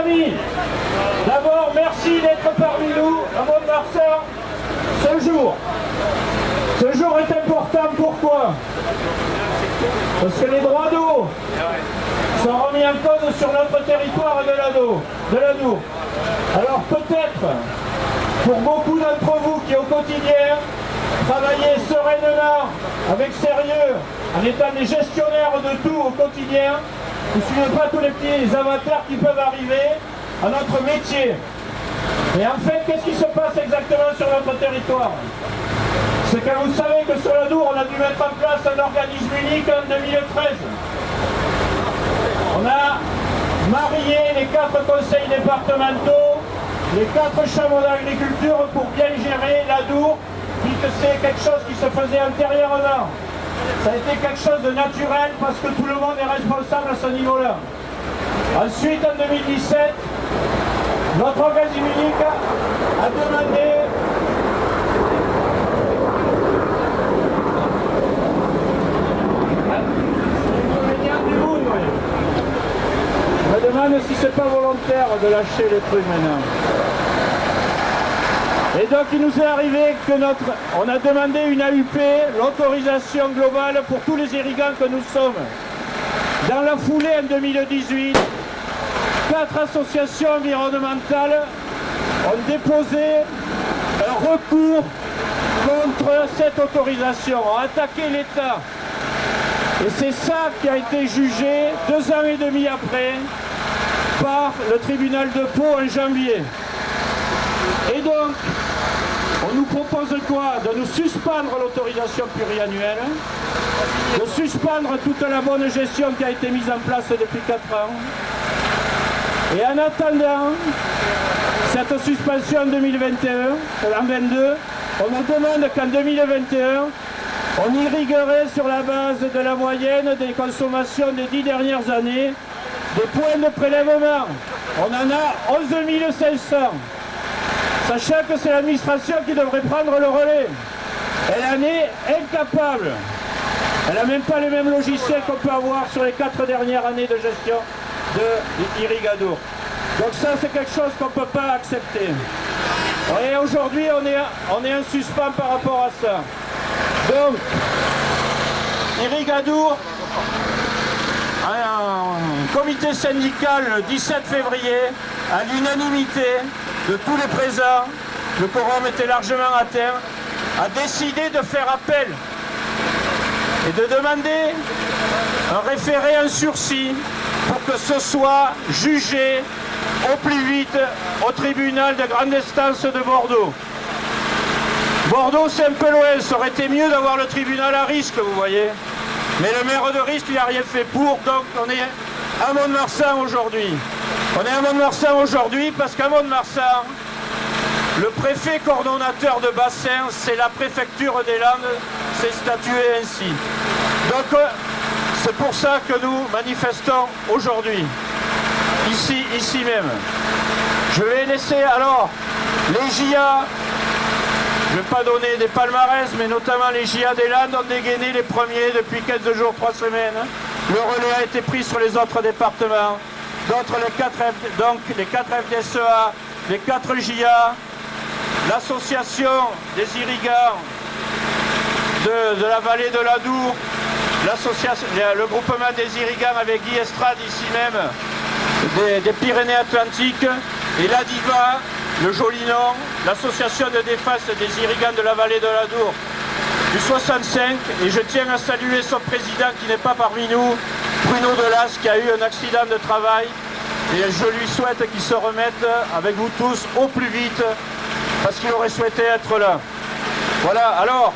amis, d'abord merci d'être parmi nous à Mont-de-Marsan ce jour. Ce jour est important, pourquoi? Parce que les droits d'eau sont remis en cause sur notre territoire de la Dour. Alors peut-être, pour beaucoup d'entre vous qui au quotidien travaillez sereinement, avec sérieux, en étant des gestionnaires de tout au quotidien, vous ne suivez pas tous les petits avatars qui peuvent arriver à notre métier. Et en fait, qu'est-ce qui se passe exactement sur notre territoire? C'est que vous savez que sur la Dour, on a dû mettre en place un organisme unique en 2013. On a marié les 4 conseils départementaux, les 4 chambres d'agriculture pour bien gérer la Dour, puis que c'est quelque chose qui se faisait antérieurement. Ça a été quelque chose de naturel parce que tout le monde est responsable à ce niveau-là. Ensuite, en 2017, notre organisme unique a demandé Je me demande si c'est pas volontaire de lâcher les trucs maintenant. Et donc il nous est arrivé que on a demandé une AUP, l'autorisation globale pour tous les irrigants que nous sommes. Dans la foulée en 2018, 4 associations environnementales ont déposé un recours contre cette autorisation, ont attaqué l'État. Et c'est ça qui a été jugé 2 ans et demi après par le tribunal de Pau en janvier. Et donc, on nous propose quoi? De nous suspendre l'autorisation pluriannuelle, de suspendre toute la bonne gestion qui a été mise en place depuis 4 ans. Et en attendant cette suspension en 2022, on nous demande qu'en 2021, on irriguerait sur la base de la moyenne des consommations des 10 dernières années des points de prélèvement. On en a 11 500. Sachant que c'est l'administration qui devrait prendre le relais. Elle en est incapable. Elle n'a même pas les mêmes logiciels qu'on peut avoir sur les 4 dernières années de gestion de l'Irrigadour. Donc ça, c'est quelque chose qu'on ne peut pas accepter. Et aujourd'hui, on est en suspens par rapport à ça. Donc, Irrigadour, un comité syndical le 17 février, à l'unanimité de tous les présents, le quorum était largement atteint, a décidé de faire appel et de demander un référé en sursis pour que ce soit jugé au plus vite au tribunal de grande instance de Bordeaux. Bordeaux, c'est un peu loin, ça aurait été mieux d'avoir le tribunal à Risque, vous voyez. Mais le maire de Risque, il n'a rien fait pour, donc on est à Mont-de-Marsan aujourd'hui. On est à Mont-de-Marsan aujourd'hui parce qu'à Mont-de-Marsan, le préfet coordonnateur de bassin, c'est la préfecture des Landes, c'est statué ainsi. Donc c'est pour ça que nous manifestons aujourd'hui, ici même. Je vais laisser alors les JA. Je ne vais pas donner des palmarès, mais notamment les JA des Landes ont dégainé les premiers depuis 15 jours, 3 semaines. Le relais a été pris sur les autres départements. D'autres, les 4 FDSEA, les 4 JA, l'association des irrigants de la vallée de la Dour, le groupement des irrigants avec Guy Estrade ici même, des Pyrénées-Atlantiques, et l'ADIVA, le joli nom, l'association de défense des irrigants de la vallée de la Dour du 65, et je tiens à saluer son président qui n'est pas parmi nous, Bruno Delas, qui a eu un accident de travail, et je lui souhaite qu'il se remette avec vous tous au plus vite, parce qu'il aurait souhaité être là. Voilà, alors,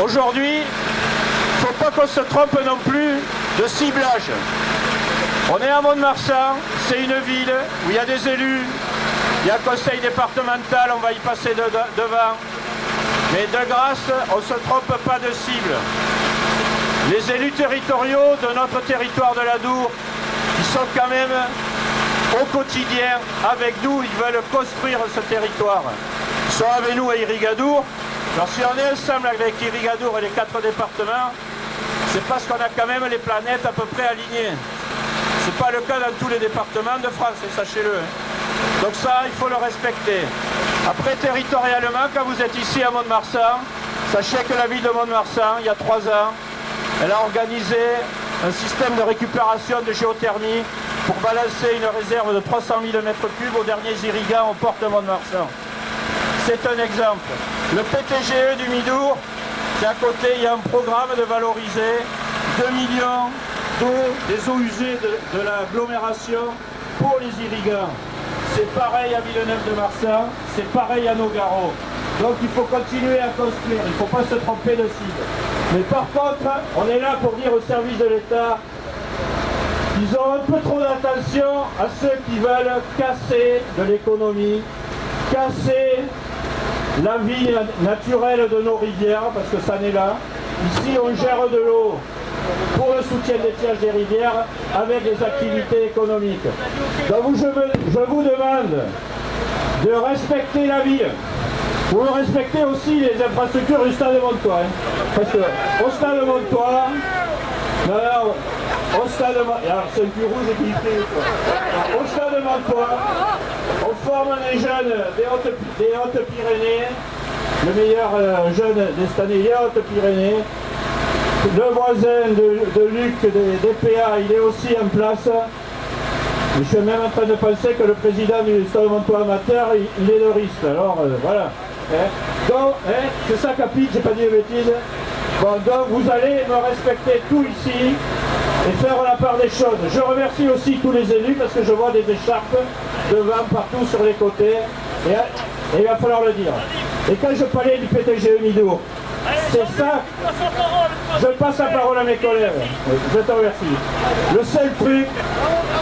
aujourd'hui, il ne faut pas qu'on se trompe non plus de ciblage. On est à Mont-de-Marsan, c'est une ville où il y a des élus, il y a un conseil départemental, on va y passer devant. Mais de grâce, on ne se trompe pas de cible. Les élus territoriaux de notre territoire de la Dour, ils sont quand même au quotidien avec nous, ils veulent construire ce territoire. Ils sont avec nous à Irrigadour. Alors si on est ensemble avec Irrigadour et les 4 départements, c'est parce qu'on a quand même les planètes à peu près alignées. Ce n'est pas le cas dans tous les départements de France, sachez-le. Donc ça, il faut le respecter. Après, territorialement, quand vous êtes ici à Mont-de-Marsan, sachez que la ville de Mont-de-Marsan, il y a 3 ans, elle a organisé un système de récupération de géothermie pour balancer une réserve de 300 000 m3 aux derniers irrigants aux portes de Mont-de-Marsan. C'est un exemple. Le PTGE du Midour, c'est à côté, il y a un programme de valoriser 2 millions d'eau, des eaux usées de l'agglomération pour les irrigants. C'est pareil à Villeneuve-de-Marsan, c'est pareil à Nogaro. Donc il faut continuer à construire, il ne faut pas se tromper de cible. Mais par contre, on est là pour dire au service de l'État qu'ils ont un peu trop d'attention à ceux qui veulent casser de l'économie, casser la vie naturelle de nos rivières, parce que ça n'est là. Ici, on gère de l'eau pour le soutien des tièges des rivières avec des activités économiques. Donc je vous demande de respecter la ville. Vous respectez aussi les infrastructures du stade de Montois. Parce que au stade de Montois, au stade de Montois, alors c'est un cul rouge qui fait. Au stade de Montois, on forme des jeunes des Hautes-Pyrénées, le meilleur jeune de cette année, les Hautes-Pyrénées. Le voisin de Luc des PA, il est aussi en place. Je suis même en train de penser que le président du Stade Montois amateur, il est de risque. Alors voilà. Donc, c'est ça Capi, j'ai pas dit de bêtises. Bon, donc vous allez me respecter tout ici et faire la part des choses. Je remercie aussi tous les élus parce que je vois des écharpes devant partout sur les côtés. Et il va falloir le dire. Et quand je parlais du PTGE Midour, c'est ça. Je passe la parole à mes collègues. Je te remercie. Le seul truc,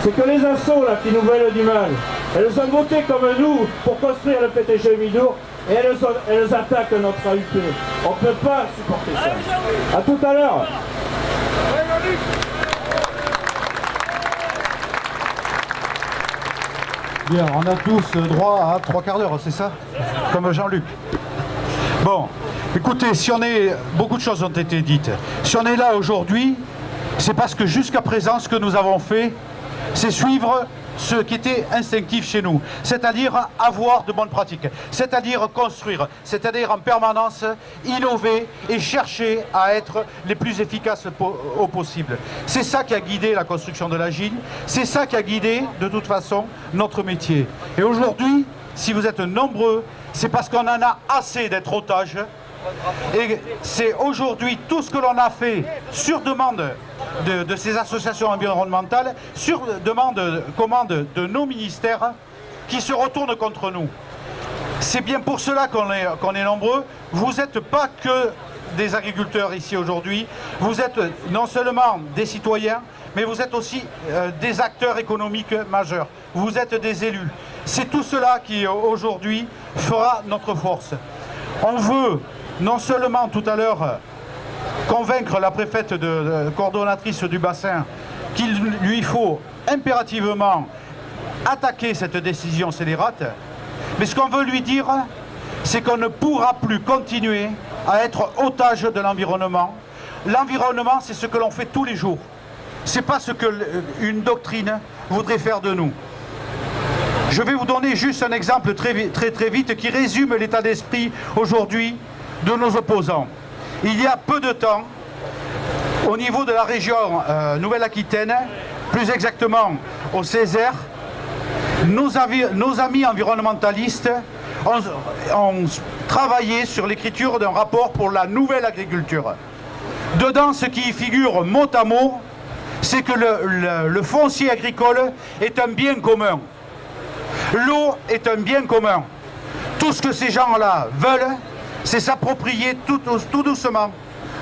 c'est que les assos là, qui nous veulent du mal, elles ont voté comme nous pour construire le PTGE Midour et elles attaquent notre AUP. On ne peut pas supporter ça. A tout à l'heure. Bien, on a tous droit à 3 quarts d'heure, c'est ça? Comme Jean-Luc. Bon, écoutez, beaucoup de choses ont été dites. Si on est là aujourd'hui, c'est parce que jusqu'à présent, ce que nous avons fait, c'est suivre ce qui était instinctif chez nous, c'est-à-dire avoir de bonnes pratiques, c'est-à-dire construire, c'est-à-dire en permanence innover et chercher à être les plus efficaces au possible. C'est ça qui a guidé la construction de l'Agile, c'est ça qui a guidé de toute façon notre métier. Et aujourd'hui, si vous êtes nombreux, c'est parce qu'on en a assez d'être otages. Et c'est aujourd'hui tout ce que l'on a fait sur demande de ces associations environnementales, sur commande de nos ministères, qui se retournent contre nous. C'est bien pour cela qu'on est nombreux. Vous n'êtes pas que des agriculteurs ici aujourd'hui, vous êtes non seulement des citoyens, mais vous êtes aussi des acteurs économiques majeurs. Vous êtes des élus. C'est tout cela qui aujourd'hui fera notre force. On veut non seulement tout à l'heure convaincre la préfète coordonnatrice du bassin qu'il lui faut impérativement attaquer cette décision scélérate, mais ce qu'on veut lui dire, c'est qu'on ne pourra plus continuer à être otage de l'environnement. L'environnement, c'est ce que l'on fait tous les jours. C'est pas ce qu'une doctrine voudrait faire de nous. Je vais vous donner juste un exemple très vite qui résume l'état d'esprit aujourd'hui de nos opposants. Il y a peu de temps, au niveau de la région Nouvelle-Aquitaine, plus exactement au Césaire, nos amis environnementalistes ont travaillé sur l'écriture d'un rapport pour la nouvelle agriculture. Dedans, ce qui y figure mot à mot, c'est que le foncier agricole est un bien commun. L'eau est un bien commun. Tout ce que ces gens-là veulent, c'est s'approprier tout doucement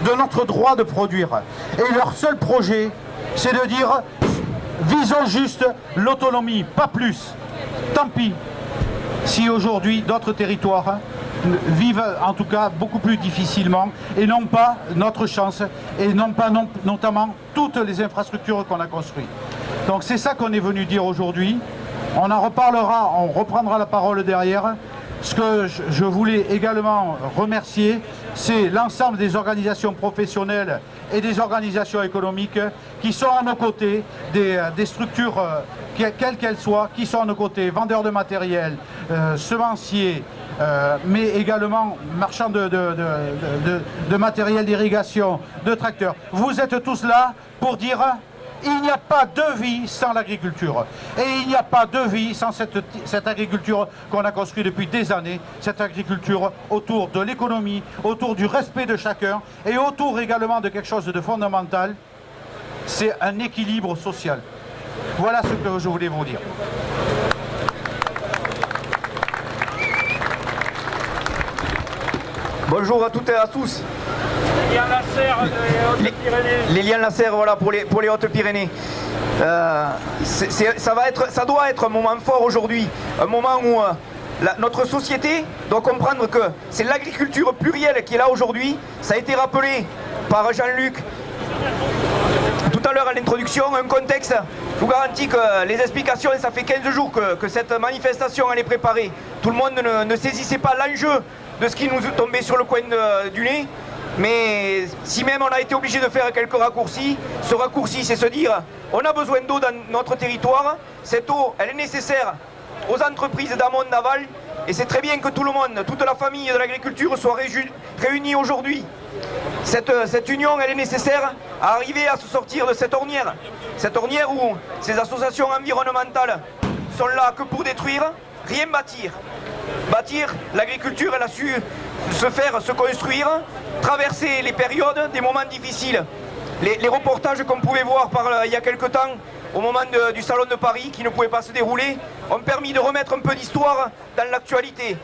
de notre droit de produire. Et leur seul projet, c'est de dire, visons juste l'autonomie, pas plus. Tant pis si aujourd'hui d'autres territoires vivent en tout cas beaucoup plus difficilement et n'ont pas notre chance et n'ont pas notamment toutes les infrastructures qu'on a construites. Donc c'est ça qu'on est venu dire aujourd'hui. On en reparlera, on reprendra la parole derrière. Ce que je voulais également remercier, c'est l'ensemble des organisations professionnelles et des organisations économiques qui sont à nos côtés, des structures, quelles qu'elles soient, qui sont à nos côtés, vendeurs de matériel, semenciers, mais également marchands de matériel d'irrigation, de tracteurs. Vous êtes tous là pour dire il n'y a pas de vie sans l'agriculture. Et il n'y a pas de vie sans cette agriculture qu'on a construite depuis des années, cette agriculture autour de l'économie, autour du respect de chacun et autour également de quelque chose de fondamental, c'est un équilibre social. Voilà ce que je voulais vous dire. Bonjour à toutes et à tous. Les liens Lasserre, voilà, pour les Hautes-Pyrénées. Ça doit être un moment fort aujourd'hui, un moment où notre société doit comprendre que c'est l'agriculture plurielle qui est là aujourd'hui. Ça a été rappelé par Jean-Luc tout à l'heure à l'introduction, un contexte. Je vous garantis que les explications, ça fait 15 jours que cette manifestation elle est préparée. Tout le monde ne saisissait pas l'enjeu de ce qui nous tombait sur le coin du nez. Mais si même on a été obligé de faire quelques raccourcis, ce raccourci c'est se dire on a besoin d'eau dans notre territoire, cette eau elle est nécessaire aux entreprises d'amont, d'aval, et c'est très bien que tout le monde, toute la famille de l'agriculture soit réunie aujourd'hui. Cette union elle est nécessaire à arriver à se sortir de cette ornière où ces associations environnementales sont là que pour détruire, rien bâtir. Bâtir, l'agriculture elle a su se construire, traverser les périodes, des moments difficiles. Les reportages qu'on pouvait voir il y a quelque temps au moment du Salon de Paris qui ne pouvait pas se dérouler ont permis de remettre un peu d'histoire dans l'actualité.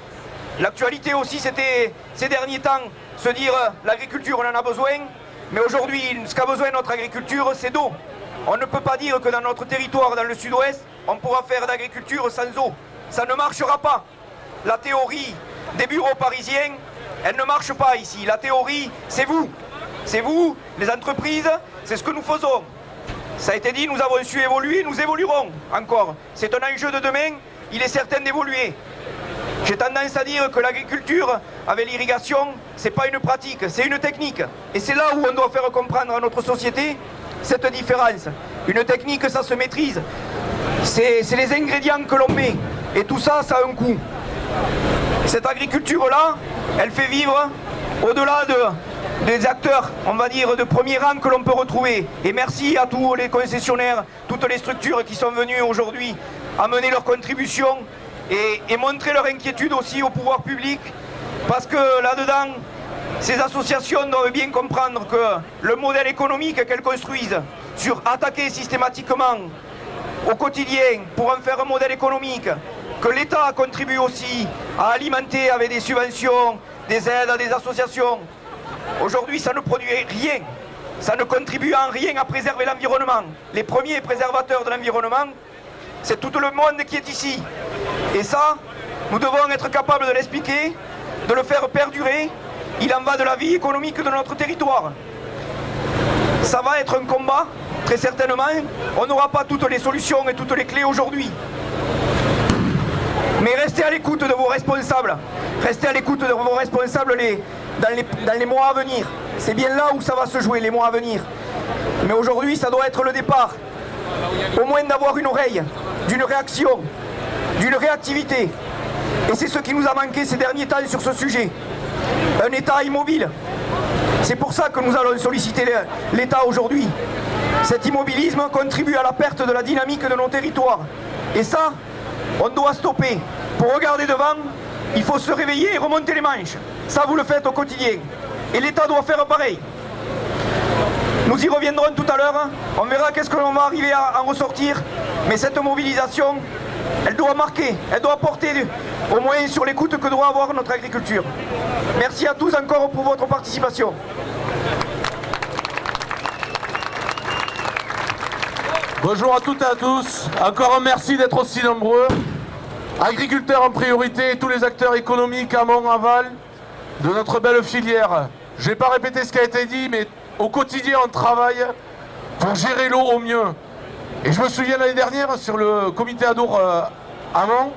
L'actualité aussi c'était ces derniers temps se dire l'agriculture on en a besoin, mais aujourd'hui ce qu'a besoin notre agriculture c'est d'eau. On ne peut pas dire que dans notre territoire, dans le sud-ouest, on pourra faire d'agriculture sans eau. Ça ne marchera pas. La théorie des bureaux parisiens, elle ne marche pas ici. La théorie, c'est vous. C'est vous, les entreprises, c'est ce que nous faisons. Ça a été dit, nous avons su évoluer, nous évoluerons encore. C'est un enjeu de demain, il est certain d'évoluer. J'ai tendance à dire que l'agriculture, avec l'irrigation, c'est pas une pratique, c'est une technique. Et c'est là où on doit faire comprendre à notre société cette différence. Une technique, ça se maîtrise. C'est les ingrédients que l'on met. Et tout ça, ça a un coût. Cette agriculture-là, elle fait vivre au-delà des acteurs, on va dire, de premier rang que l'on peut retrouver. Et merci à tous les concessionnaires, toutes les structures qui sont venues aujourd'hui amener leur contribution et montrer leur inquiétude aussi au pouvoir public. Parce que là-dedans, ces associations doivent bien comprendre que le modèle économique qu'elles construisent sur attaquer systématiquement au quotidien pour en faire un modèle économique, que l'État contribue aussi à alimenter avec des subventions, des aides à des associations. Aujourd'hui, ça ne produit rien. Ça ne contribue en rien à préserver l'environnement. Les premiers préservateurs de l'environnement, c'est tout le monde qui est ici. Et ça, nous devons être capables de l'expliquer, de le faire perdurer. Il en va de la vie économique de notre territoire. Ça va être un combat, très certainement. On n'aura pas toutes les solutions et toutes les clés aujourd'hui. Mais restez à l'écoute de vos responsables. Restez à l'écoute de vos responsables dans les mois à venir. C'est bien là où ça va se jouer, les mois à venir. Mais aujourd'hui, ça doit être le départ. Au moins d'avoir une oreille, d'une réaction, d'une réactivité. Et c'est ce qui nous a manqué ces derniers temps sur ce sujet. Un État immobile. C'est pour ça que nous allons solliciter l'État aujourd'hui. Cet immobilisme contribue à la perte de la dynamique de nos territoires. Et ça, on doit stopper. Pour regarder devant, il faut se réveiller et remonter les manches. Ça, vous le faites au quotidien. Et l'État doit faire pareil. Nous y reviendrons tout à l'heure. On verra qu'est-ce que l'on va arriver à en ressortir. Mais cette mobilisation, elle doit marquer, elle doit porter au moins sur l'écoute que doit avoir notre agriculture. Merci à tous encore pour votre participation. Bonjour à toutes et à tous. Encore un merci d'être aussi nombreux. Agriculteurs en priorité, tous les acteurs économiques amont, aval de notre belle filière. Je ne vais pas répéter ce qui a été dit, mais au quotidien on travaille pour gérer l'eau au mieux. Et je me souviens l'année dernière sur le comité Adour amont,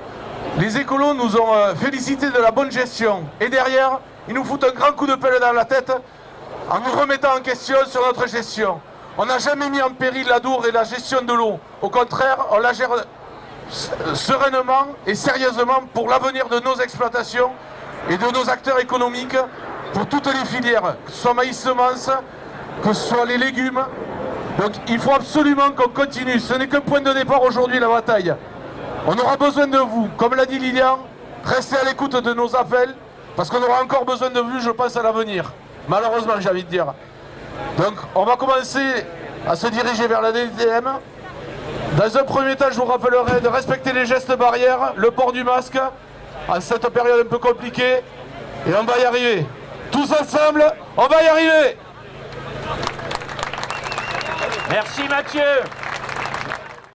les écolos nous ont félicité de la bonne gestion. Et derrière, ils nous foutent un grand coup de pelle dans la tête en nous remettant en question sur notre gestion. On n'a jamais mis en péril la Dour et la gestion de l'eau. Au contraire, on la gère sereinement et sérieusement pour l'avenir de nos exploitations et de nos acteurs économiques, pour toutes les filières, que ce soit maïs semences, que ce soit les légumes. Donc il faut absolument qu'on continue. Ce n'est qu'un point de départ aujourd'hui, la bataille. On aura besoin de vous. Comme l'a dit Lilian, restez à l'écoute de nos appels, parce qu'on aura encore besoin de vous, je pense, à l'avenir. Malheureusement, j'ai envie de dire. Donc on va commencer à se diriger vers la DTM. Dans un premier temps, je vous rappellerai de respecter les gestes barrières, le port du masque, en cette période un peu compliquée, et on va y arriver. Tous ensemble, on va y arriver. Merci Mathieu.